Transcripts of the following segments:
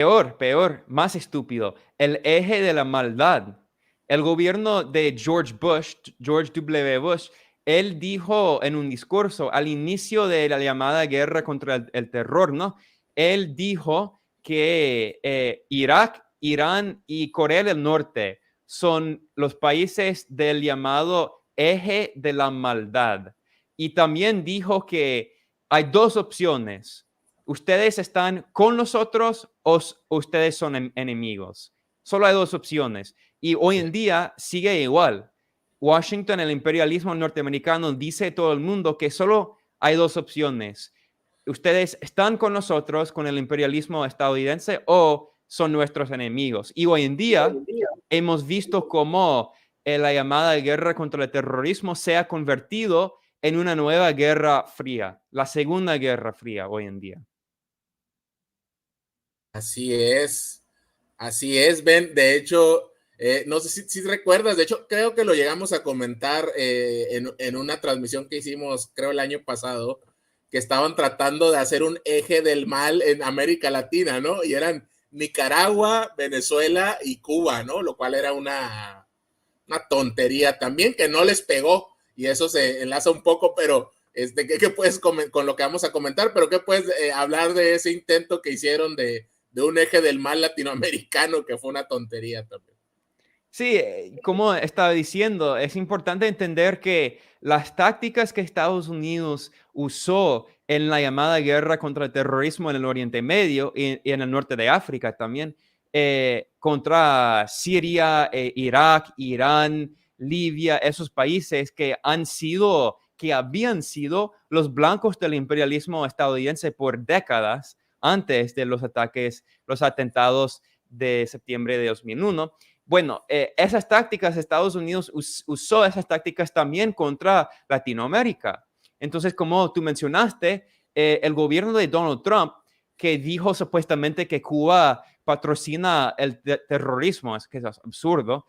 Peor, más estúpido, el eje de la maldad. El gobierno de George Bush, George W. Bush, él dijo en un discurso al inicio de la llamada guerra contra el terror, ¿no? Él dijo que Irak, Irán y Corea del Norte son los países del llamado eje de la maldad. Y también dijo que hay dos opciones: ustedes están con nosotros o ustedes son enemigos. Solo hay dos opciones. Y hoy en día sigue igual. Washington, el imperialismo norteamericano, dice a todo el mundo que solo hay dos opciones: ustedes están con nosotros, con el imperialismo estadounidense, o son nuestros enemigos. Y hoy en día hemos visto cómo la llamada guerra contra el terrorismo se ha convertido en una nueva guerra fría, la segunda guerra fría hoy en día. Así es, Ben. De hecho, no sé si recuerdas, de hecho, creo que lo llegamos a comentar en una transmisión que hicimos, creo, el año pasado, que estaban tratando de hacer un eje del mal en América Latina, ¿no? Y eran Nicaragua, Venezuela y Cuba, ¿no? Lo cual era una tontería también que no les pegó, y eso se enlaza un poco, pero ¿qué puedes con lo que vamos a comentar? Pero ¿qué puedes hablar de ese intento que hicieron de un eje del mal latinoamericano que fue una tontería también? Sí, como estaba diciendo, es importante entender que las tácticas que Estados Unidos usó en la llamada guerra contra el terrorismo en el Oriente Medio y en el norte de África también, contra Siria, Irak, Irán, Libia, esos países que habían sido los blancos del imperialismo estadounidense por décadas antes de los ataques, los atentados de septiembre de 2001. Bueno, esas tácticas, Estados Unidos usó esas tácticas también contra Latinoamérica. Entonces, como tú mencionaste, el gobierno de Donald Trump, que dijo supuestamente que Cuba patrocina el terrorismo, que es absurdo,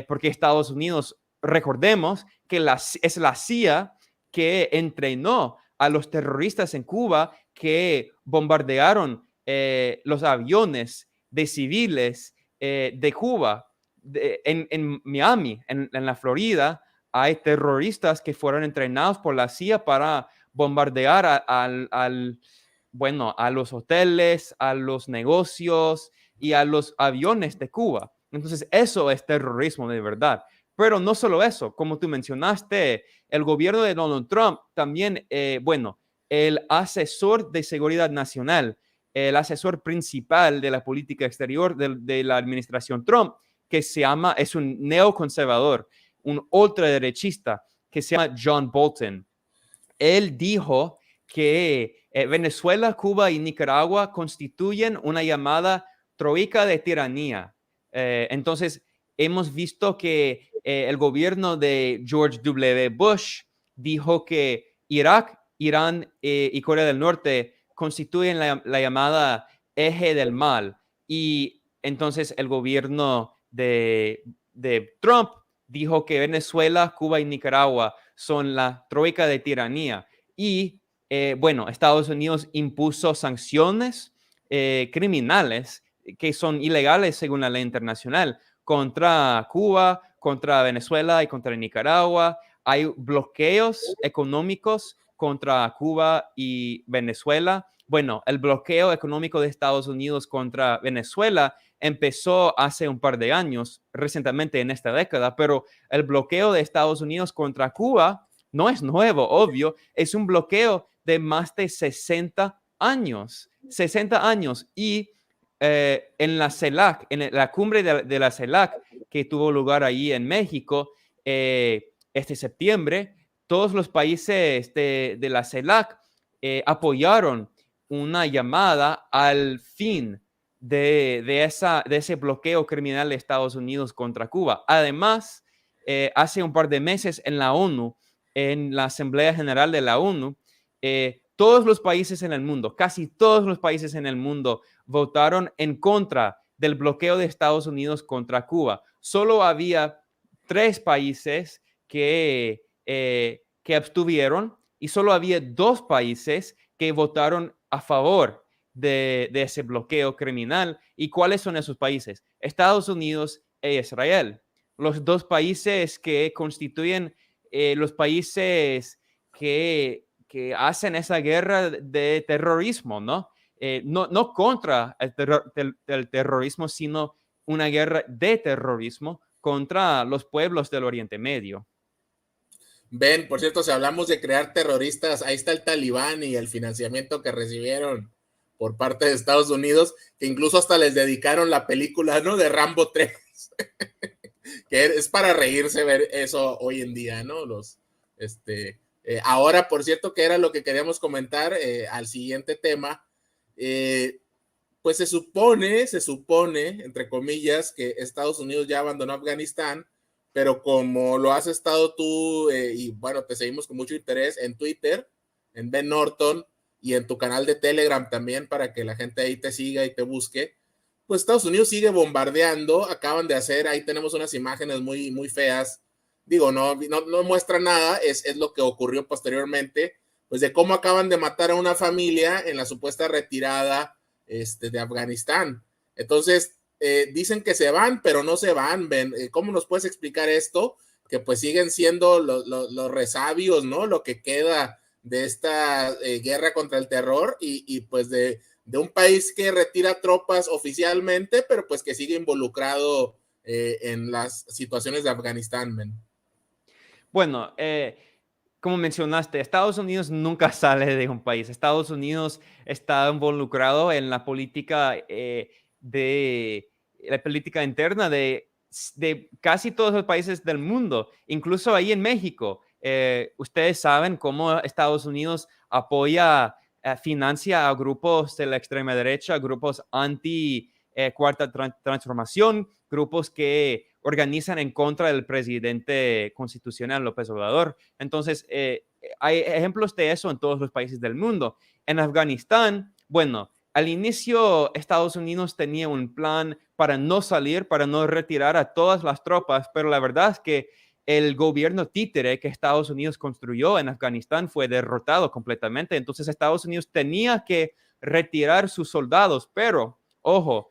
porque Estados Unidos, recordemos que es la CIA que entrenó a los terroristas en Cuba que bombardearon los aviones de civiles de Cuba. En Miami, en la Florida, hay terroristas que fueron entrenados por la CIA para bombardear bueno, a los hoteles, a los negocios y a los aviones de Cuba. Entonces, eso es terrorismo de verdad. Pero no solo eso, como tú mencionaste, el gobierno de Donald Trump también, bueno, el asesor de seguridad nacional, el asesor principal de la política exterior de la administración Trump, que es un neoconservador, un ultraderechista, que se llama John Bolton. Él dijo que Venezuela, Cuba y Nicaragua constituyen una llamada troika de tiranía. Entonces, hemos visto que el gobierno de George W. Bush dijo que Irak, Irán y Corea del Norte constituyen la llamada eje del mal. Y entonces el gobierno de Trump dijo que Venezuela, Cuba y Nicaragua son la troika de tiranía. Y bueno, Estados Unidos impuso sanciones criminales que son ilegales según la ley internacional contra Cuba, contra Venezuela y contra Nicaragua. Hay bloqueos económicos contra Cuba y Venezuela. Bueno, el bloqueo económico de Estados Unidos contra Venezuela empezó hace un par de años, recientemente en esta década, pero el bloqueo de Estados Unidos contra Cuba no es nuevo, obvio, es un bloqueo de más de 60 años, 60 años. Y en la CELAC, en la cumbre de la CELAC que tuvo lugar ahí en México este septiembre, todos los países de la CELAC apoyaron una llamada al fin de ese bloqueo criminal de Estados Unidos contra Cuba. Además, hace un par de meses en la ONU, en la Asamblea General de la ONU, todos los países en el mundo, casi todos los países en el mundo, votaron en contra del bloqueo de Estados Unidos contra Cuba. Solo había 3 países que abstuvieron y solo había 2 países que votaron a favor. de ese bloqueo criminal. ¿Y cuáles son esos países? Estados Unidos e Israel. Los dos países que constituyen los países que hacen esa guerra de terrorismo, ¿no? No contra el terrorismo, sino una guerra de terrorismo contra los pueblos del Oriente Medio. Ben, por cierto, si hablamos de crear terroristas, ahí está el Talibán y el financiamiento que recibieron por parte de Estados Unidos, que incluso hasta les dedicaron la película, ¿no? De Rambo 3, que es para reírse ver eso hoy en día, ¿no? Ahora, por cierto, que era lo que queríamos comentar al siguiente tema, pues se supone, entre comillas, que Estados Unidos ya abandonó Afganistán, pero como lo has estado tú, y bueno, te seguimos con mucho interés en Twitter, en Ben Norton, y en tu canal de Telegram también, para que la gente ahí te siga y te busque, pues Estados Unidos sigue bombardeando, acaban de hacer, ahí tenemos unas imágenes muy, muy feas, digo, no muestra nada, es lo que ocurrió posteriormente, pues de cómo acaban de matar a una familia en la supuesta retirada de Afganistán. Entonces, dicen que se van, pero no se van. Ben, ¿cómo nos puedes explicar esto? Que pues siguen siendo los resabios, ¿no? Lo que queda de esta guerra contra el terror y pues de un país que retira tropas oficialmente, pero pues que sigue involucrado en las situaciones de Afganistán, Ben. Bueno, como mencionaste, Estados Unidos nunca sale de un país. Estados Unidos está involucrado en la política de la política interna de casi todos los países del mundo, incluso ahí en México. Ustedes saben cómo Estados Unidos apoya, financia a grupos de la extrema derecha, grupos anti cuarta transformación, grupos que organizan en contra del presidente constitucional López Obrador. Entonces, hay ejemplos de eso en todos los países del mundo. En Afganistán, bueno, al inicio Estados Unidos tenía un plan para no salir, para no retirar a todas las tropas, pero la verdad es que el gobierno títere que Estados Unidos construyó en Afganistán fue derrotado completamente. Entonces Estados Unidos tenía que retirar sus soldados, pero, ojo,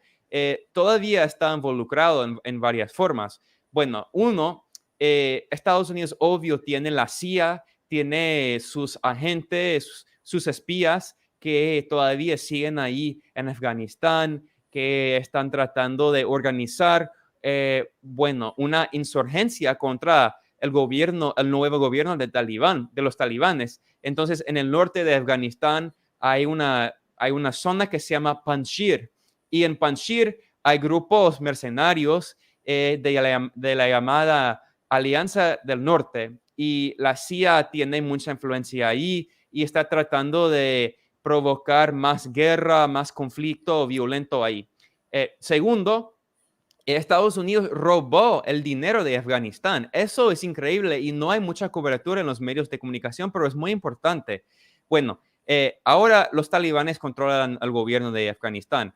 todavía está involucrado en varias formas. Bueno, uno, Estados Unidos obvio tiene la CIA, tiene sus agentes, sus espías que todavía siguen ahí en Afganistán, que están tratando de organizar, bueno, una insurgencia contra el gobierno, el nuevo gobierno de los talibanes. Entonces, en el norte de Afganistán hay una zona que se llama Panjshir, y en Panjshir hay grupos mercenarios de la llamada Alianza del Norte, y la CIA tiene mucha influencia ahí y está tratando de provocar más guerra, más conflicto violento ahí. Segundo, Estados Unidos robó el dinero de Afganistán. Eso es increíble y no hay mucha cobertura en los medios de comunicación, pero es muy importante. Bueno, ahora los talibanes controlan el gobierno de Afganistán.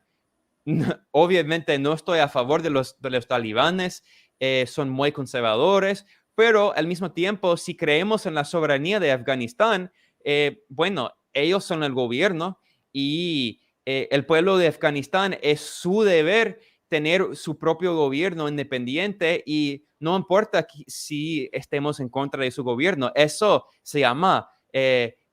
Obviamente no estoy a favor de los talibanes, son muy conservadores, pero al mismo tiempo, si creemos en la soberanía de Afganistán, bueno, ellos son el gobierno y el pueblo de Afganistán es su deber tener su propio gobierno independiente y no importa si estemos en contra de su gobierno, eso se llama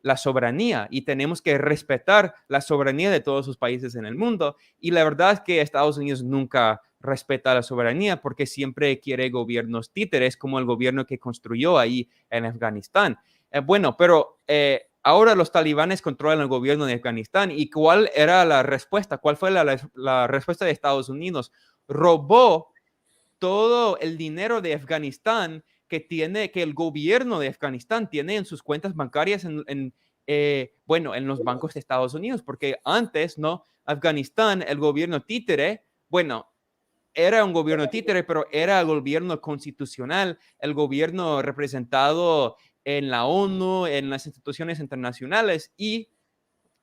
la soberanía y tenemos que respetar la soberanía de todos los países en el mundo. Y la verdad es que Estados Unidos nunca respeta la soberanía porque siempre quiere gobiernos títeres como el gobierno que construyó ahí en Afganistán. Bueno, pero ahora los talibanes controlan el gobierno de Afganistán. ¿Y cuál era la respuesta? ¿Cuál fue la respuesta de Estados Unidos? Robó todo el dinero de Afganistán que el gobierno de Afganistán tiene en sus cuentas bancarias bueno, en los bancos de Estados Unidos, porque antes, ¿no? Afganistán, el gobierno títere, bueno, era un gobierno títere, pero era el gobierno constitucional, el gobierno representado en la ONU, en las instituciones internacionales, y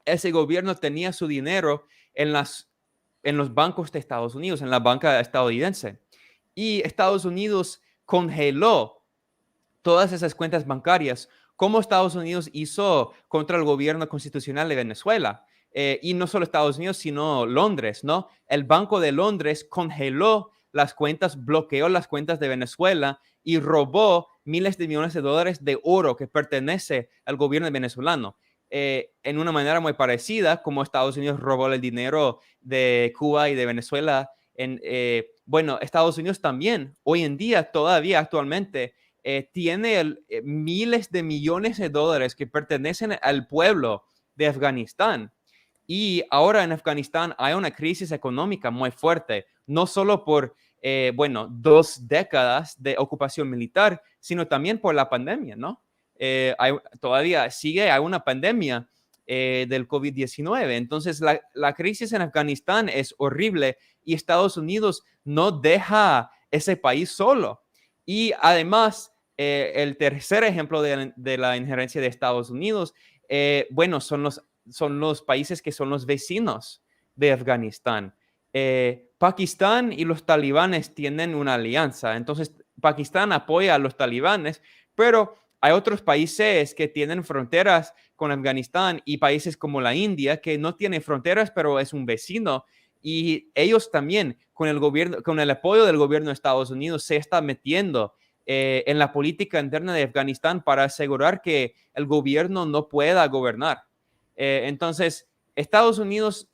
ese gobierno tenía su dinero en los bancos de Estados Unidos, en la banca estadounidense. Y Estados Unidos congeló todas esas cuentas bancarias, como Estados Unidos hizo contra el gobierno constitucional de Venezuela. y no solo Estados Unidos, sino Londres, ¿no? El Banco de Londres congeló las cuentas, bloqueó las cuentas de Venezuela y robó miles de millones de dólares de oro que pertenece al gobierno venezolano. En una manera muy parecida, como Estados Unidos robó el dinero de Cuba y de Venezuela. Bueno, Estados Unidos también, hoy en día, todavía actualmente, tiene miles de millones de dólares que pertenecen al pueblo de Afganistán. Y ahora en Afganistán hay una crisis económica muy fuerte, no solo por, bueno, 2 décadas de ocupación militar, sino también por la pandemia, ¿no? Todavía hay una pandemia del COVID-19. Entonces, la crisis en Afganistán es horrible y Estados Unidos no deja ese país solo. Y además, el tercer ejemplo de la injerencia de Estados Unidos, bueno, son los países que son los vecinos de Afganistán. Pakistán y los talibanes tienen una alianza. Entonces, Pakistán apoya a los talibanes, pero hay otros países que tienen fronteras con Afganistán y países como la India que no tienen fronteras, pero es un vecino. Y ellos también, con el gobierno, con el apoyo del gobierno de Estados Unidos, se está metiendo en la política interna de Afganistán para asegurar que el gobierno no pueda gobernar. Entonces, Estados Unidos,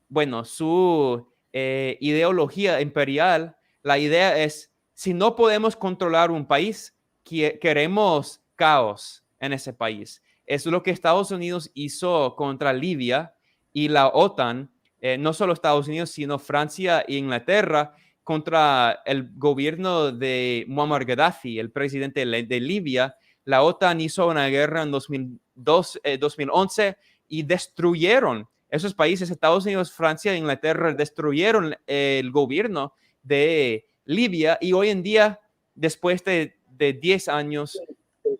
bueno, su ideología imperial, la idea es, si no podemos controlar un país, queremos caos en ese país. Es lo que Estados Unidos hizo contra Libia y la OTAN, no solo Estados Unidos, sino Francia e Inglaterra, contra el gobierno de Muammar Gaddafi, el presidente de Libia. La OTAN hizo una guerra en 2011 y destruyeron esos países. Estados Unidos, Francia e Inglaterra destruyeron el gobierno de Libia y hoy en día, después de 10 años,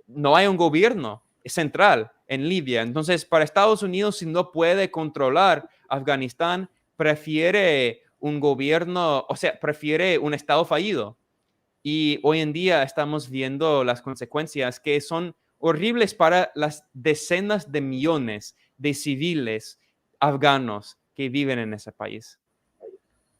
no hay un gobierno central en Libia. Entonces, para Estados Unidos, si no puede controlar Afganistán, prefiere un gobierno, o sea, prefiere un estado fallido. Y hoy en día estamos viendo las consecuencias que son horribles para las decenas de millones de civiles afganos que viven en ese país.